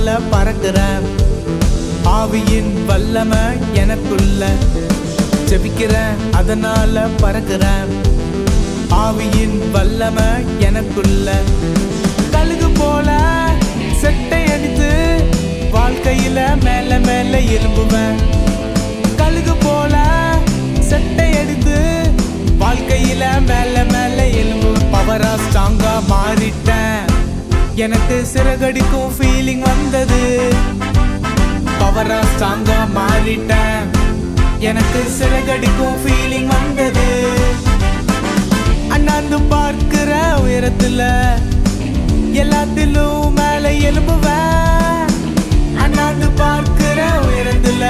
அதனால பறக்கிறேன். ஆவியின் வல்லமை எனக்குள்ள ஜெபிக்கிறேன், அதனால பறக்கிறேன். ஆவியின் வல்லமை எனக்குள்ள கழுகு போல செட்டை அடித்து வாழ்க்கையில மேல மேல எழும்புவேன். கழுகு போல செட்டை அடித்து வாழ்க்கையில மேல மேல எழும்புவேன். பவரா ஸ்ட்ராங்கா மாறிட்டேன், எனக்கு சிறகடிக்கும் ஃபீலிங் வந்தது. பவரா ஸ்ட்ராங்கா மாறிட்டேன், எனக்கு சிறகடிக்கும் ஃபீலிங் வந்தது. அண்ணாந்து பார்க்கிற உயரத்துல எல்லாத்திலும் மேல எழும்புவேன். அண்ணாந்து பார்க்கிற உயரத்துல